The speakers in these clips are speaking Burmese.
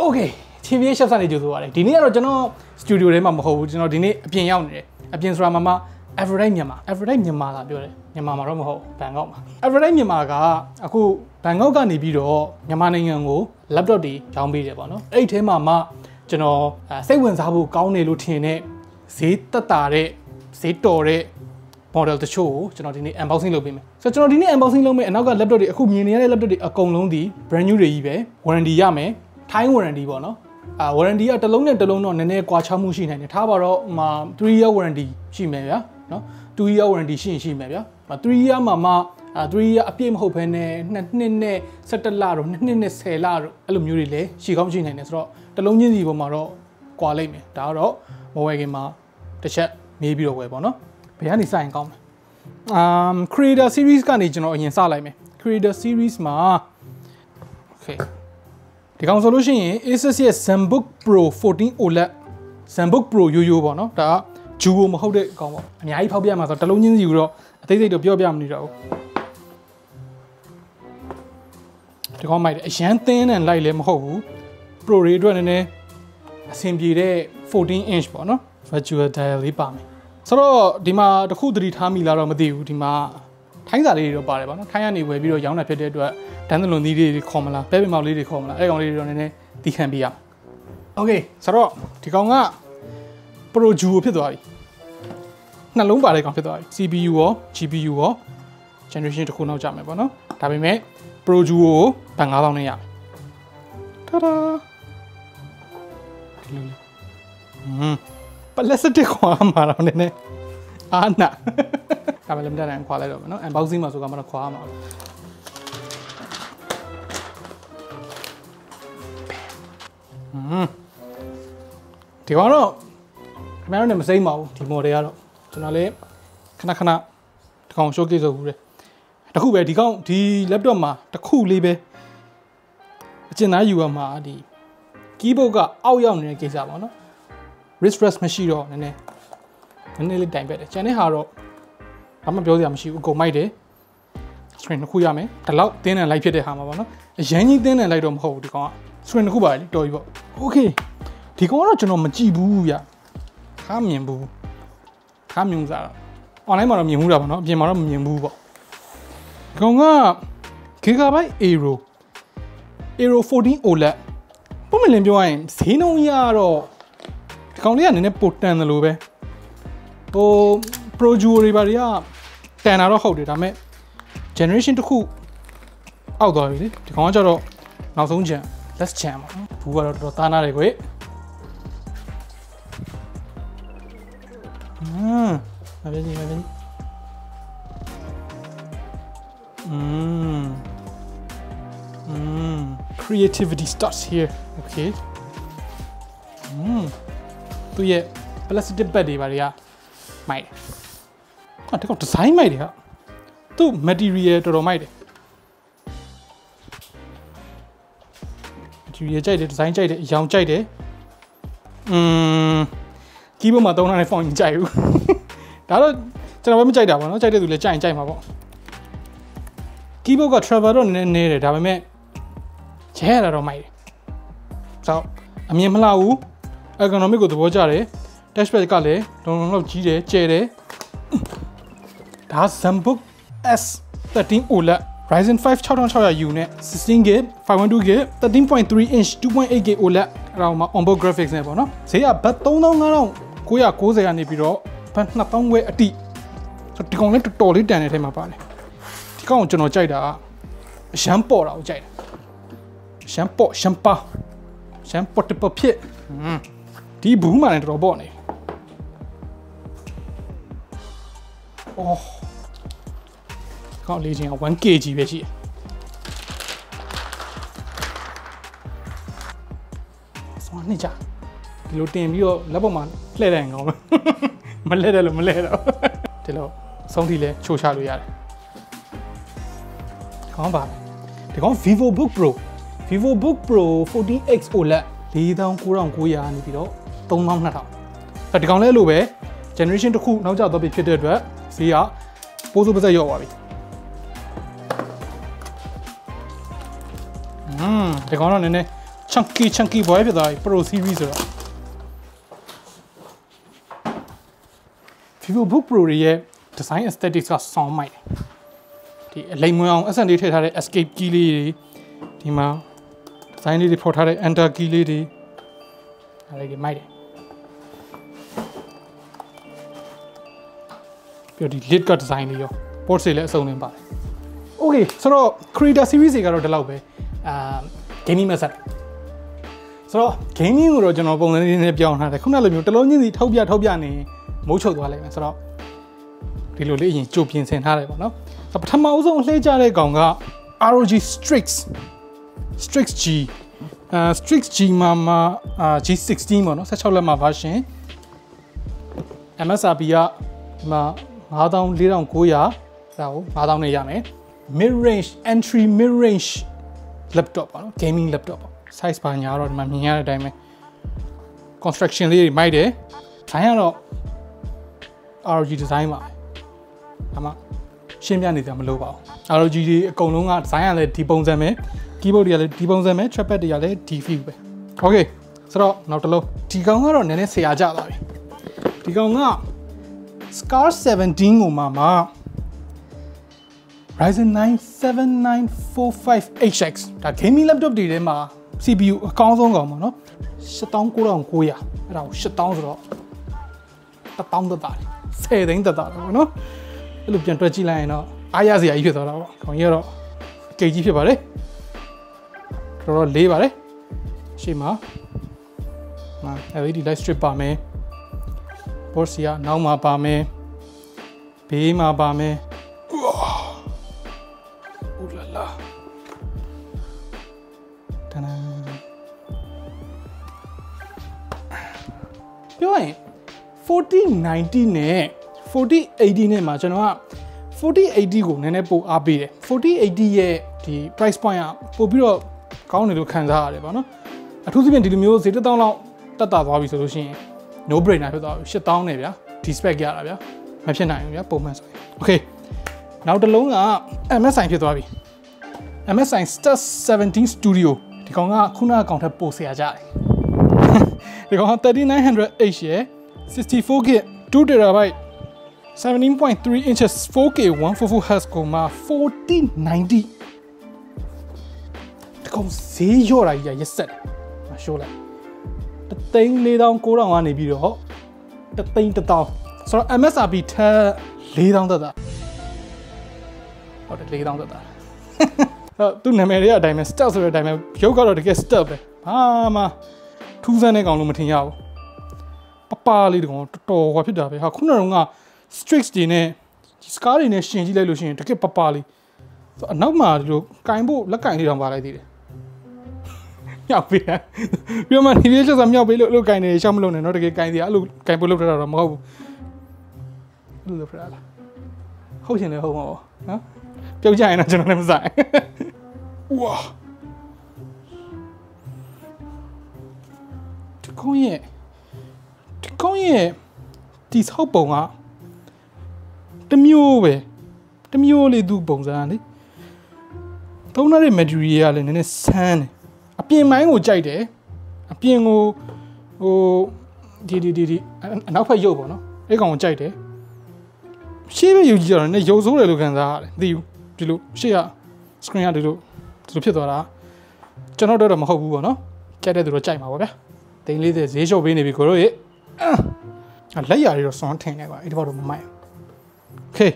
Okay, TBH Labs နေကြိုဆိုပါတယ်ဒီနေ့ကတော့ကျွန်တော် studio ထဲမှာမဟုတ်ဘူးကျွန်တော်ဒီနေ့အပြင်ရောက်နေတယ်အပြင်ဆိုတာမှာ Aphrodite Myanmar လာပြောတယ်မြန်မာမှာတော့မဟုတ်ဘန်ကောက်မှာ Aphrodite Myanmar ကအခုဘန်ကောက်ကနေပြီးတော့မြန်မာနိုင်ငံကို laptop တွေရောင်းပေးတယ်ပေါ့နော်အဲ့ဒီထဲမှာမှကျွန်တော်စိတ်ဝင်စားဖို့ကောင်းတယ်လို့ထင်တဲ့ဈေးတက်တာတဲ့ဈေးတော်တဲ့ model တချို့ကိုကျွန်တော်ဒီနေ့ unboxing လုပ်ပေးမယ်ဆိုတော့ကျွန်တော်ဒီနေ့ unboxing လုပ်မယ်အနောက်က laptop တွေအခုမြင်နေရတဲ့ laptop တွေအကုန်လုံးဒီ brand new တွေကြီးပဲ warranty ရမယ် Time warranty ပေါ့နော်warranty ကတစ်လုံးနဲ့တစ်လုံးတော့နည်းနည်းကွာခြားမှုရှိနိုင်တယ်ထားပါတော့3 year warranty ရှိမယ်ဗျာနော်2 year warranty ရှိမယ်ဗျာ3 year မှာ3 year အပြည့်မဟုတ်ဘဲနဲ့2နှစ်နဲ့17လတော့2နှစ်နဲ့10လတော့အဲ့လိုမျိုးတွေလည်းရှိကောင်းရှိနိုင်တယ်ဆိုတော့တစ်လုံးချင်းစီပေါ်မှာတော့ကွာလိုက်မယ်ဒါကတော့မဝယ်ခင်မှာတစ်ချက်မေးပြီးတော့ဝယ်ပေါ့နော်ဘယ်ကနေစရင်ကောင်းလဲcreator series ကနေကျွန်တော်အရင်စလိုက်မယ် creator series မှာ okay ဒီကောင်ဆိုလို့ရှိရင် Asus ရဲ့ ZenBook Pro 14 OLED ZenBook Pro ရိုးရိုးပေါ့နော်ဒါက Duo မဟုတ်တဲ့ကောင်ပေါ့အများကြီးဖောက်ပြမှာဆိုတော့တစ်လုံးချင်းစီကိုတော့အသေးစိတ်တော့ပြောပြမနေတော့ဘူးဒီကောင်မိုက်တယ်အရန်သင်းနဲ့လိုက်လည်းမဟုတ်ဘူး Pro တွေအတွက်နည်းနည်းအဆင်ပြေတဲ့14 inch ပေါ့နော် virtual dial လေးပါမယ်ဆိုတော့ဒီမှာတခုသတိထားမိလားတော့မသိဘူးဒီမှာထိုင်းစာလေးတွေတော့ပါတယ်ပေါ့နော်ထိုင်းကနေဝယ်ပြီးတော့ရောင်းတာဖြစ်တဲ့အတွက်ဒန်းသလွန်သီးတွေခေါ်မလားပဲပင်မောက်လေးတွေခေါ်မလားအဲ့ကောင်လေးတွေတော့နည်းနည်းတီးခံပေးရအောင်โอเคဆိုတော့ဒီကောင်က Pro Duo ဖြစ်သွားပြီနှလုံးပါတဲ့ကောင်ဖြစ်သွားပြီ CPU ရော GPU ရော generation တစ်ခုနောက်ကျမယ်ပေါ့နော်ဒါပေမဲ့ Pro Duo ကိုဘတ်9000နဲ့ရမယ်တာဒါဒီလိုပလက်စတစ်ခွာမှာတော့နည်းနည်းအာနာဒါမှလည်းမတတ်နိုင်ခွာလိုက်တော့မယ်နော် unboxing မှာဆိုကမှတော့ခွာမှာဒီကတော့ခင်ဗျားတို့လည်းမစိမ့်ပါဘူးဒီ model ကတော့ကျွန်တော်လည်းခဏဒီကောင် showcase လုပ်ဘူးတယ်တခုပဲဒီကောင်ဒီ laptop မှာတခုလေးပဲအကျဉ်းသားယူရမှာဒီ keyboard ကအောက်ရောက်နေတဲ့ကိစ္စပေါ့နော် wrist rest မရှိတော့နည်းနည်းလေးတိုင်ပက်တယ်ကျန်တဲ့ဟာတော့ဘာမှပြောစရာမရှိဘူးအကုန်မိုက်တယ် screen တစ်ခုရမယ်ဒီလောက်တင်းတန်လိုက်ဖြစ်တဲ့ဟာမှာပေါ့နော်အရင်ကြီးတင်းတန်လိုက်တော့မဟုတ်ဘူးဒီကောင်က screen တစ်ခုပါလေတော်ပြီပေါ့ okay ဒီကောင်ကတော့ကျွန်တော်မကြည့်ဘူးဗျခါမြင်ဘူးခါမြင်စားတော့ online မှာတော့မြင်ဘူးတာပေါ့နော်အပြင်မှာတော့မမြင်ဘူးပေါ့ဒီကောင်က Gigabyte Aero 14 OLED ပုံမှန်လင်းပြောရရင်ဈေးနှုန်းရတော့ဒီကောင်လေးကနည်းနည်းပိုတန်တယ်လို့ပဲဟို Pro Duo တွေပါတွေကတန်တာတော့ဟုတ်တယ်ဒါပေမဲ့ generation တစ်ခုအောက်သွားပြီလေဒီကောင်ကကျတော့နောက်ဆုံး gen last gen ပေါ့နော်ဘူးကတော့တော်တော်သားနာတယ်ကွယ်မပြင်းcreativity starts here okay သူရဲ့ plastic bag တွေပါတွေကမိုက်တယ်ဒီကောင် design မိုက်တယ်ဟာသူ material တော်တော်မိုက်တယ် material ကြိုက်တယ် design ကြိုက်တယ်အရောင်ကြိုက်တယ် keyboard မှာသုံးထားတဲ့ font ကြီးကြိုက်ဘူးဒါတော့ကျွန်တော်ပဲမကြိုက်တာပေါ့နော်ကြိုက်တဲ့သူလည်းကြိုက်မှာပေါ့ keyboard က travel တော့နည်းနည်းတယ်ဒါပေမဲ့ကျဲရတာတော့မိုက်တယ်ဆိုတော့အမြင်မလှဘူး ergonomic ကိုသဘောကျတယ် touchpad ကလည်းလုံးလုံးလောက်ကြီးတယ်ကျဲတယ်ဒါ ZenBook S13 OLED Ryzen 5 6600U နဲ့ 16GB 512GB 13.3 inch 2.8GB OLED အဲ့ဒါမှ onboard graphics နဲ့ပေါ့နော်ဈေးကဘတ်35,990ကနေပြီးတော့ဘတ်2,000ဝယ်အတိဒီကောင်လည်းတော်တော်လေးတန်တဲ့ထဲမှာပါတယ်ဒီကောင်ကိုကျွန်တော်ကြိုက်တာအရန်ပေါ်တာကိုကြိုက်တယ်ရှမ်းပေါ့ရှမ်းပါရှမ်းပေါ့တပဖြစ်ဒီဘူးမှလည်းတော်တော်ပေါ့နေအော်ကောက်လေးချင်းက 1kg ပဲရှိတယ်စွမ်းနေကြဒီလိုတင်ပြီးတော့လက်ပေါ်မှာလှည့်တယ်ကောင်းမလှည့်တယ်လို့မလှည့်တော့ဒီလိုဆုံးထိလဲချိုးချလို့ရတယ်ကောင်းပါဒီကောင် VivoBook Pro 14X OLED 49,900နေပြီးတော့32,000ဒီကောင်လည်းအဲ့လိုပဲ generation တစ်ခုနောက်ကျတော့ဖြစ်တဲ့အတွက်ဈေးကပိုးစိုးပါးစက်ရောက်သွားပြီဒီကောင်တော့နည်းနည်း chunky boy ဖြစ်သွားပြီ Pro series ဆိုတော့ VivoBook Pro ရဲ့ design aesthetics က sound မိုက်တယ်ဒီအလိမ်မွန်းအောင် accent လေးထည့်ထားတဲ့ escape key လေးတွေဒီမှာ design လေးတွေဖော်ထားတဲ့ enter key လေးတွေအဲ့ဒီမိုက်တယ်ပြီးတော့ဒီ lid က design လေးရော port တွေလည်းအစုံလင်ပါတယ် okay ဆိုတော့ creator series တွေကတော့ဒီလောက်ပဲgaming method ဆိုတော့ gaming ကိုတော့ကျွန်တော်ပုံစံလေးနဲ့ပြောင်းထားတယ်ခုနလိုမျိုးတစ်လုံးချင်းစီထောက်ပြနေမုတ်ချုပ်သွားလိုက်မယ်ဆိုတော့ဒီလိုလေးအရင်ကြိုပြင်ဆင်ထားတယ်ပေါ့နော်ပထမအဆုံးလှည့်ကြတဲ့ကောင်က ROG Strix G Strix G မှာG16 ပေါ့နော်16လက်မှာ version MSRP ကဒီမှာ 54,900 ဒါကို 5,000 နဲ့ရမယ် mid range entry mid range laptop ပေါ့နော် gaming laptop ပေါ့ size ပါညာတော့ဒီမှာမြင်ရတဲ့အတိုင်းပဲ construction လေးတွေမိုက်တယ်။ဒါကတော့ ROG design ပါပဲ။ဒါမှရှင်းပြနေကြမလို့ပါဘူး။ ROG တွေအကုန်လုံးက design ကလည်းဒီပုံစံပဲ keyboard တွေကလည်းဒီပုံစံပဲ trackpad တွေကလည်းဒီ view ပဲ။ Okay ဆိုတော့နောက်တစ်လုံးဒီကောင်ကတော့နည်းနည်းဆရာကျသွားပြီ။ဒီကောင်က Scar 17ကိုမှ Ryzen 9 7945HX ဒါ gaming laptop တွေထဲမှာ CPU အကောင်းဆုံးကောင်ပေါ့နော် 89,900 အဲ့ဒါကို 8,000 ဆိုတော့ 1,000 သက်သာတယ် 10 သိန်းသက်သာတယ်ပေါ့နော်အဲ့လိုပြန်တွက်ကြည့်လိုက်ရင်တော့အားရစရာကြီးဖြစ်သွားတာပေါ့ခေါင်းကြီးကတော့ကြိတ်ကြီးဖြစ်ပါတယ်တော်တော်လေးပါတယ်ရှေ့မှာLED light strip ပါမယ် board စီကနောက်မှာပါမယ်ဘေးမှာပါမယ်Ooh la la. Ta-da. ပြောရင် 4090 နဲ့ 4080 နဲ့မှာကျွန်တော်က 4080 ကိုနည်းနည်းပိုအားပေးတယ်4080ရဲ့ဒီ price point ကပို့ပြီးတော့ကောင်းတယ်လို့ခံစားရတယ်ပေါ့နော်အထူးသဖြင့်ဒီလိုမျိုးဈေး1000လောက်တက်တာသွားပြီဆိုလို့ရှိရင် no brainer ဖြစ်သွားပြီ8000နဲ့ဗျာဒီ spec ရတာဗျာမဖြစ်နိုင်ဘူးဗျာပုံမှန်ဆိုရင် okayနောက်တစ်လုံးက MSI ဖြစ်သွားပြီ MSI Star 17 Studio ဒီကောင်ကခုနကကောင်ထက်ပိုဆရာကြတယ်ဒီကောင်က 3900H ရဲ့ 64GB 2TB 17.3 inches 4K 144Hz ကိုမှ 4090ဒီကောင်ဈေးရော့တာကြီးရက်ဆက်မရှိုးလိုက်3,4,900ကနေပြီးတော့3,100ဆိုတော့ MSRP ထက်4,000သက်သာဟုတ်တယ်4,000သက်သာသူ့နာမည်လေးအတိုင်းပဲ start ဆိုတဲ့အတိုင်းပဲရုပ်ကတော့တကယ် start ပဲဘာမှထူးဆန်းတဲ့ကောင်လို့မထင်ရဘူးပပလေးတကောင်တော်တော်ဟွာဖြစ်တာပဲဟာခုနကတော့ Strix တွေနဲ့ Scar တွေနဲ့ရှင်ကြည့်လိုက်လို့ရှိရင်တကယ်ပပလေးအနောက်မှာဒီလိုကင်ဖို့လက်ကင်လေးတောင်ပါလိုက်သေးတယ်မြောက်ပေးတယ်ပြီးမှဒီလေးချက်စားမြောက်ပေးလို့ကင်နေရှောက်မလို့နဲ့တော့တကယ်ကင်စီအဲ့လိုကင်ဖို့လုပ်ထားတာတော့မဟုတ်ဘူးအဲ့လိုလုပ်ထားတာဟုတ်ရှင်လည်းဟုတ်မှာပေါ့နော်ပြုတ်ကြရင်တော့ကျွန်တော်လည်းမဆိုင်ဝါဒီကောင်ရဲ့ဒီဆောက်ပုံကတမျိုးလေးသူပုံစံလေသုံးရတဲ့ material ကလည်းနည်းနည်းဆန်းတယ်အပြင်မိုင်းကိုကြိုက်တယ်အပြင်ကိုဟိုဒီအနောက်ဖက်ရုပ်ပေါ့နော်အဲ့ကောင်ကိုကြိုက်တယ်ရှေ့ဘက်ယူကြည့်ရတော့လည်းရုပ်ဆိုးတယ်လို့ခံစားရတယ်သိဘူးဒီလိုရှေ့က screen ကဒီလိုဖြစ်သွားတာကျွန်တော်တော့မဟုတ်ဘူးပေါ့နော်ကြိုက်တဲ့သူတော့ကြိုက်မှာပေါ့ဗျာတိန်လေးတွေဈေးလျှော့ပေးနေပြီကိုတို့ရေလက်ရတွေတော့စွမ်းထင်နေပါအဲ့ဒီဘောတော့မမိုက် Okay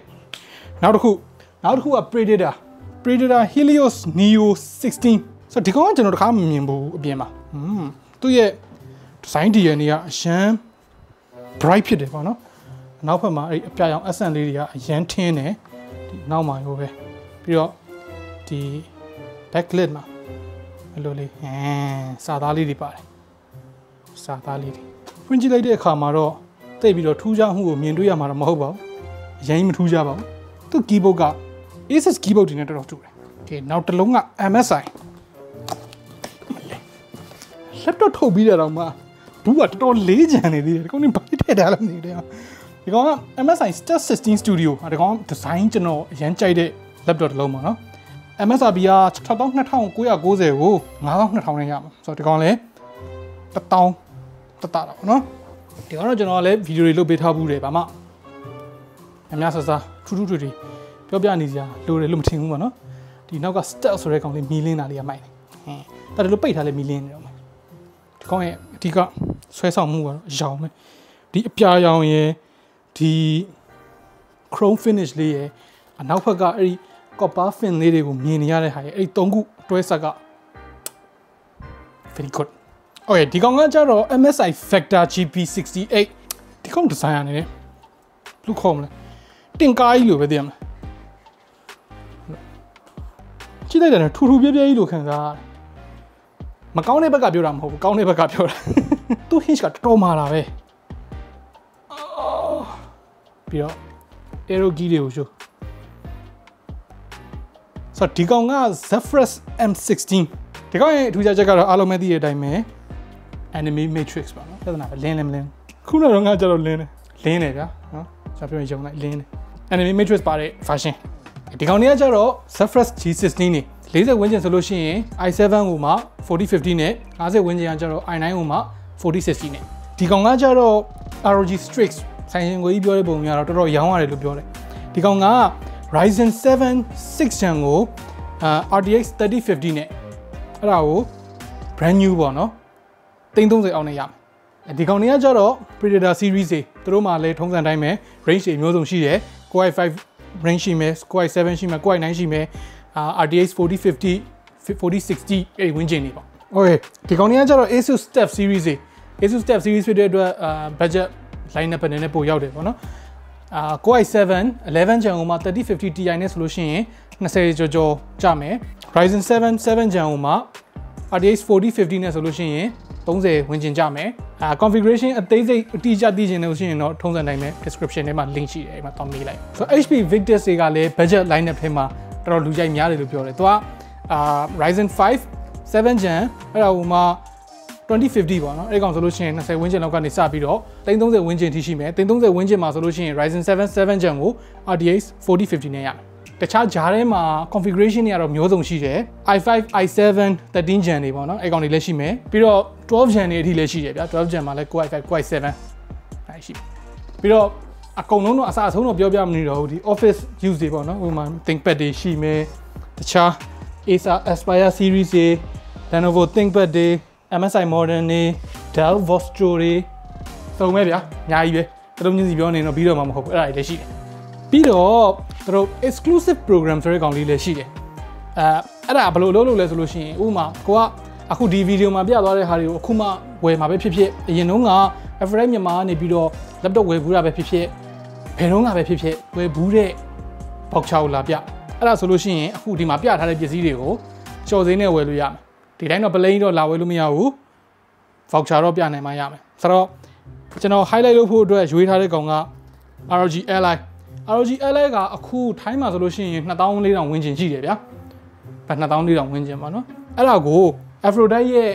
နောက်တစ်ခုက Predator Helios Neo 16ဆိုတော့ဒီကောင်ကကျွန်တော်တခါမမြင်ဘူးအပြင်မှာသူ့ရဲ့ design DNA ကအရန် bright ဖြစ်တယ်ပေါ့နော်နောက်ဘက်မှာအဲ့အပြာရောင် accent လေးတွေကအရန်ထင်းတယ်ဒီနောက်မှာရောပဲပြီးတော့ဒီ backlit မှာအဲ့လိုလေးစာသားလေးတွေပါတယ်စာသားလေးတွေဖွင့်ကြည့်လိုက်တဲ့အခါမှာတော့တိတ်ပြီးတော့ထူးခြားမှုကိုမြင်တွေ့ရမှာတော့မဟုတ်ပါဘူးအရင်မထူးခြားပါဘူးသူ keyboard က Asus keyboard တွေနဲ့တော်တော်တူတယ် Okay နောက်တစ်လုံးက MSI laptop ထုတ်ပြီးတဲ့တော့မှဘူးကတော်တော်လေးကြံနေသေးတယ်ဒီကောင်ကဘာထည့်ထားလဲမသိဘူးဒီကောင်က MSI Star 16 Studio ဒီကောင် design ကျွန်တော်အရင်ကြိုက်တဲ့ laptop တစ်လုံးပါနော် MSRP က62,990ကို52,000နဲ့ရမှာဆိုတော့ဒီကောင်လဲ1000တတာတော့နော်ဒီကောင်တော့ကျွန်တော်လည်းဗီဒီယိုတွေလုပ်ပေးထားဘူးတယ်ဗာမအများဆဆထူးထူးထွေထွေပြောပြနေစရာလိုတယ်လို့မထင်ဘူးပေါ့နော်ဒီနောက်က step ဆိုတဲ့ကောင်လေးမီလင်းတာလေးကမိုက်တယ်ဒါတလို့ပိတ်ထားလဲမီလင်းနေတော့မယ်ဒီကောင်ရဲ့အဓိကဆွဲဆောင်မှုကတော့ရောင်ပဲဒီအပြာရောင်ရဲ့ဒီ chrome finish လေးရဲ့အနောက်ဘက်ကအဲ့ဒီ copper fin လေးတွေကိုမြင်နေရတဲ့ဟာရဲ့အဲ့ဒီ3ခုတွဲဆက်က very good okay ဒီကောင်ကကြတော့ MSI Factor GP68 ဒီကောင်ဒီဇိုင်းရနေတယ်ဘယ်လိုခေါ်မလဲတင်ကားကြီးလိုပဲသိရမလားကြည့်လိုက်တယ်ထူထူပြဲပြဲကြီးလိုခံစားရတယ်မကောင်းတဲ့ဘက်ကပြောတာမဟုတ်ဘူးကောင်းတဲ့ဘက်ကပြောတာသူ hinge ကတော်တော်မာတာပဲပြီးတော့ arrow key တွေကိုရှို့ဆိုတော့ဒီကောင်က Zephyrus M16 ဒီကောင်ရဲ့အထူးခြားချက်ကတော့အားလုံးပဲသိတဲ့အတိုင်းပဲ enemy matrix ပါနော်ပြဿနာပဲလင်းလည်းမလင်းခုနကတော့ငါကြတော့လင်းတယ်ဗျာနော်ကျွန်တော်ပြောရင်ရုံလိုက်လင်းတယ် enemy matrix ပါတဲ့ version ဒီကောင်တွေကကြတော့ Zephyrus G16 နေ40ဝန်းကျင်ဆိုလို့ရှိရင် i7 ကိုမှ4050နဲ့50ဝန်းကျင်ကကြတော့ i9 ကိုမှ4060နဲ့ဒီကောင်ကကြတော့ ROG Strix ဆိုင်ရှင်ကိုကြီးပြောတဲ့ပုံမျိုးကတော့တော်တော်ရောင်းရတယ်လို့ပြောတယ်ဒီကောင်က Ryzen 7 6 Gen ကိုRTX 3050နဲ့အဲ့ဒါကို brand new ပေါ့နော်330အောင်နဲ့ရမယ်ဒီကောင်တွေကကြတော့ Predator series တွေသူတို့မှလည်းထုံးစံတိုင်းပဲ range တွေမျိုးစုံရှိတယ် Core i5 range ရှိမယ် Core i7 ရှိမယ် Core i9 ရှိမယ်RTX 4050 4060အဲ့ဒီဝန်းကျင်တွေပေါ့ okay ဒီကောင်တွေကကြတော့ Asus Step series တွေ Asus Step series ဖြစ်တဲ့အတွက်budget line နဲ့ပတ်နေပို့ရောက်တယ်ပေါ့နော်Core i7 11 Gen ကိုမှ3050 Ti နဲ့ဆိုလို့ရှိရင်20ကျော်ကြမယ် Ryzen 7 7 Gen ကိုမှ RTX 4050နဲ့ဆိုလို့ရှိရင်30ဝန်းကျင်ကြမယ်configuration အသေးစိတ်အတိအကျသိချင်လို့ရှိရင်တော့ထုံးစံတိုင်းပဲ description ထဲမှာ link ရှိတယ်အဲ့မှာတောင်းမေးလိုက်ဆိုတော့ HP Victus တွေကလည်း budget line နဲ့ထဲမှာတော်တော်လူကြိုက်များတယ်လို့ပြောတယ်သူကRyzen 5 7 Gen အဲ့ဒါဟိုမှာ2050ပေါ့နော်အဲ့ကောင်ဆိုလို့ရှိရင်20ဝန်းကျင်လောက်ကနေစပြီးတော့330ဝန်းကျင်ထိရှိမယ်330ဝန်းကျင်မှာဆိုလို့ရှိရင် Ryzen 7 7 Gen ကို RTX 4050နဲ့ရမယ်တခြားဂျားထဲမှာ configuration တွေကတော့မျိုးစုံရှိတယ် i5 i7 13 Gen တွေပေါ့နော်အဲ့ကောင်တွေလည်းရှိမယ်ပြီးတော့12 Gen တွေအထိလည်းရှိတယ်ဗျာ12 Gen မှာလည်း Core i5 Core i7 အဲ့ရှိပြီးတော့အကုန်လုံးတော့အစအဆုံးတော့ပြောပြမနေတော့ဘူးဒီ office use တွေပေါ့နော်ဟိုမှာ ThinkPad တွေရှိမယ်တခြား Acer Aspire series တွေ Lenovo ThinkPad တွေ MSI Modern တွေ Dell Vostro တွေစုံပဲဗျာအများကြီးပဲသူတို့ညစီပြောနေတော့ပြီးတော့မှမဟုတ်ဘူးအဲ့ဒါတွေလည်းရှိတယ်ပြီးတော့သူတို့ exclusive program ဆိုတဲ့ကောင်လေးလည်းရှိတယ်အဲ့ဒါဘယ်လိုလုပ်လို့လဲဆိုလို့ရှိရင်ဥပမာကိုကအခုဒီဗီဒီယိုမှာပြသွားတဲ့ဟာတွေကိုအခုမှဝယ်မှာပဲဖြစ်ဖြစ်အရင်တုန်းက Aphrodite Myanmar ကနေပြီးတော့ laptop ဝယ်ဘူးတာပဲဖြစ်ဖြစ်ဘယ်တုန်းကပဲဖြစ်ဖြစ်ဝယ်ဘူးတဲ့ voucher ကိုလာပြအဲ့ဒါဆိုလို့ရှိရင်အခုဒီမှာပြထားတဲ့ပစ္စည်းတွေကိုကျော်စင်းနဲ့ဝယ်လို့ရမယ်ဒီတိုင်းတော့ plain တော့လာဝယ်လို့မရဘူး voucher တော့ပြနိုင်မှရမယ်ဆိုတော့ကျွန်တော် highlight လုပ်ဖို့အတွက်ရွေးထားတဲ့ကောင်က ROG Ally ကအခုထိုင်းမှာဆိုလို့ရှိရင်2400ဝန်းကျင်ရှိတယ်ဗျာ2400ဝန်းကျင်ပါနော်အဲ့ဒါကို Aphrodite ရဲ့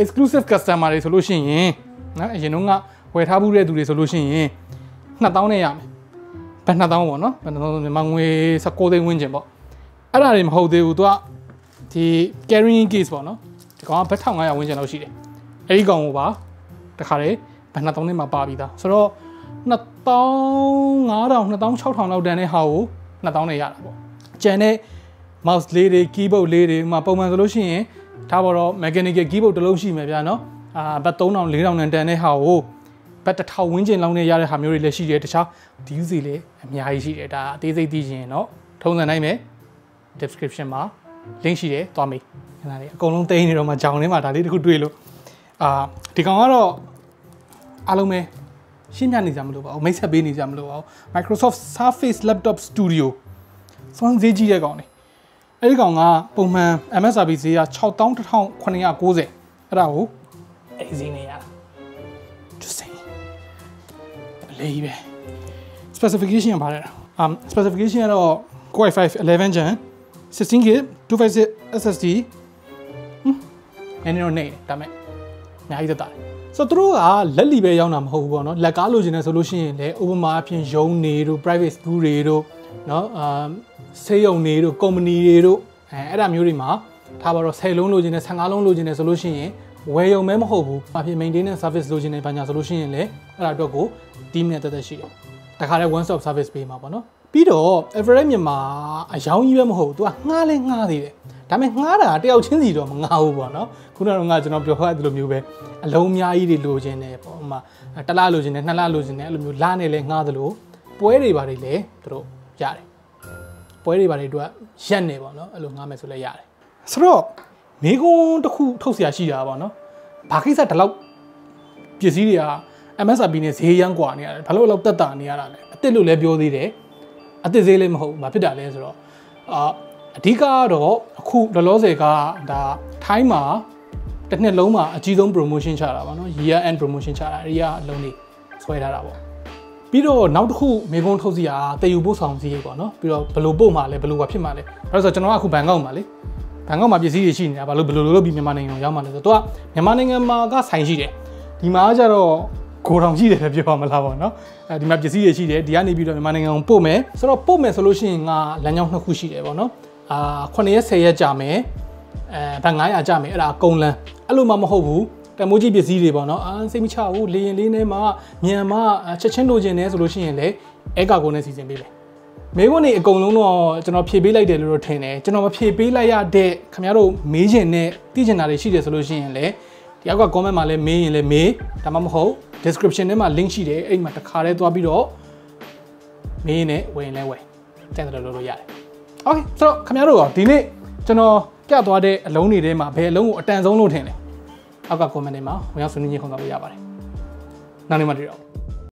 exclusive customer တွေဆိုလို့ရှိရင်နော်အရင်တုန်းကဝယ်ထားမှုတဲ့သူတွေဆိုလို့ရှိရင်2000နဲ့ရမယ်ဘယ်2000ပေါ့နော်ဘယ်2000မြန်မာငွေ16သိန်းဝန်းကျင်ပေါ့အဲ့ဒါတွေမဟုတ်သေးဘူးသူကဒီ carrying case ပေါ့နော်ဒီကောင်ကဘက်1500ဝန်းကျင်လောက်ရှိတယ်အဲ့ဒီကောင်ကိုပါတခါလေဘယ်2000နဲ့မှပါပြီးသားဆိုတော့2500 2600လောက်တန်တဲ့ဟာကို2000နဲ့ရတာပေါ့ကျန်တဲ့ mouse လေးတွေ keyboard လေးတွေမှာပုံမှန်ဆိုလို့ရှိရင်ဒါပေါ်တော့ mechanical keyboard တစ်လုံးရှိမယ်ဗျာနော်ဘတ်3000 4000နဲ့တန်တဲ့ဟာကိုဘတ်1000ဝန်းကျင်လောက်နဲ့ရတဲ့ဟာမျိုးတွေလည်းရှိတယ်တခြား deal တွေလည်းအများကြီးရှိတယ်ဒါအသေးစိတ်သိချင်ရင်တော့ထုံးစံတိုင်းပဲ description မှာ link ရှိတယ်သွားမေးအဲ့ဒါလေးအကုန်လုံးသိနေတော့မှကြောင်ထဲမှာဒါလေးတစ်ခုတွေ့လို့ဒီကောင်ကတော့အားလုံးပဲရှင်းပြနေကြမလို့ပါဘူးမိတ်ဆက်ပေးနေကြမလို့ပါဘူး Microsoft Surface Laptop Studio စွမ်းဈေးကြီးတဲ့ကောင်လေးအဲ့ဒီကောင်ကပုံမှန် MSRP ဈေးက61,990အဲ့ဒါကိုအဲ့ဈေးနဲ့ရတာ just say လေးပဲ specification ကပါတယ်specification ကတော့ Core i5 11 Gen 16GB 256 SSD နည်းနည်းတော့နေတယ်ဒါမဲ့အများကြီးသက်သာတယ်ဆိုတော့သူတို့ကလက်လီပဲရောင်းတာမဟုတ်ဘူးပေါ့နော်လက်ကားလိုချင်တယ်ဆိုလို့ရှိရင်လည်းဥပမာအဖြစ်ရုံးနေတို့ private school တွေတို့เนาะဆေးရုံတွေတို့ company တွေတို့ အဲ့ဒါမျိုးတွေမှာထားပါတော့10လုံးလိုချင်တယ်15လုံးလိုချင်တယ်ဆိုလို့ရှိရင်ဝယ်ရုံမဲမဟုတ်ဘူးအပြင် maintenance service လိုချင်တယ်ဘာညာဆိုလို့ရှိရင်လည်းအဲ့ဒါအတွက်ကိုteam နဲ့တက်ရှိတယ်တခါတည်း one stop service ပေးမှာပေါ့နော်ပြီးတော့ Aphrodite မြန်မာအယောင်ကြီးပဲမဟုတ်ဘူး तू ကငှားလဲငှားသေးတယ်ဒါပေမဲ့ငှားတာတယောက်ချင်းစီတော့မငှားဘူးပေါ့နော်ခုနကတော့ကျွန်တော်ပြောခဲ့သလိုမျိုးပဲအလုံးအများကြီးတွေလိုချင်တယ်ပေါ့ဟိုမှာတစ်လလိုချင်တယ်နှစ်လလိုချင်တယ်အဲ့လိုမျိုးလနဲ့လဲငှားသလိုပွဲတွေပါတယ်လေသူတို့ရတယ်ပွဲတွေပါတယ်အတွက်ရက်နေပေါ့နော်အဲ့လိုငှားမယ်ဆိုလဲရတယ်ဆိုတော့မိကုန်းတစ်ခုထုတ်เสียရှိတာပေါ့နော်ဘာကိစ္စဒီလောက်ပစ္စည်းတွေက MSRP နဲ့ဈေးရမ်းกว่าနေရတယ်ဘာလို့လောက်တက်တာနေရတာလဲအစ်စ်လို့လည်းပြောသေးတယ်အစ်စ်ဈေးလည်းမဟုတ်ဘူးဘာဖြစ်တာလဲဆိုတော့အဓိကတော့အခုလောလောဆယ်ကဒါထိုင်းမှာတစ်နှစ်လုံးမှာအကြီးဆုံး promotion ချတာပါเนาะ year end promotion ချတာအဲ့ဒီကအလုံးလေးဆွဲထားတာပေါ့ပြီးတော့နောက်တစ်ခုမေကုန်းထုတ်စီကတည်ယူပို့ဆောင်စီပေါ့เนาะပြီးတော့ဘယ်လိုပို့မှာလဲဘယ်လိုဖြစ်မှာလဲအဲ့ဒါဆိုကျွန်တော်ကအခုဘန်ကောက်မှာလေဘန်ကောက်မှာပစ္စည်းတွေရှိနေတာဘာလို့လုပ်ပြီးမြန်မာနိုင်ငံကိုရောက်မှာလဲဆိုတော့မြန်မာနိုင်ငံမှာကဆိုင်ရှိတယ်ဒီမှာကျတော့ကိုတောင်ရှိတယ်ပဲပြောရမလားပေါ့နော်အဲဒီမှာပစ္စည်းတွေရှိတယ်ဒီကနေပြီးတော့မြန်မာနိုင်ငံကိုပို့မယ်ဆိုတော့ပို့မယ်ဆိုလို့ရှိရင်ကလမ်းကြောင်းနှစ်ခုရှိတယ်ပေါ့နော်9ရက်10ရက်ကြာမယ်ဘတ်900ကြာမယ်အဲ့ဒါအကုန်လန်းအဲ့လိုမှမဟုတ်ဘူးတမိုးကြီးပစ္စည်းတွေပေါ့နော်စိတ်မချဘူးလေရင်လေးနဲ့မှမြန်မာချက်ချင်းလိုချင်တယ်ဆိုလို့ရှိရင်လည်းအဲကာကိုနဲ့စီစဉ်ပေးမယ်မေးခွန်းတွေအကုန်လုံးတော့ကျွန်တော်ဖြေပေးလိုက်တယ်လို့တော့ထင်တယ်ကျွန်တော်မဖြေပေးလိုက်ရတဲ့ခင်ဗျားတို့မေးချင်တဲ့သိချင်တာတွေရှိတယ်ဆိုလို့ရှိရင်လည်းဒီအောက်က comment မှာလည်းမေးရင်လည်းမေးဒါမှမဟုတ် description ထဲမှာ link ရှိတယ်အဲ့မှာတစ်ခါတည်းသွားပြီးတော့မေးရင်လည်းဝယ်ရင်လည်းဝယ်တဲ့တယ်လို့ရတယ် okay ဆိုတော့ခင်ဗျားတို့ရောဒီနေ့ကျွန်တော်ပြသွားတဲ့အလုံးတွေထဲမှာဘယ်အလုံးကိုအတန်ဆုံးလို့ထင်လဲအောက်က comment ထဲမှာဝင်ရောက်ဆွေးနွေးခြင်းခေါ်သွားလို့ရပါတယ်နောက်နေ့မှတွေ့တော့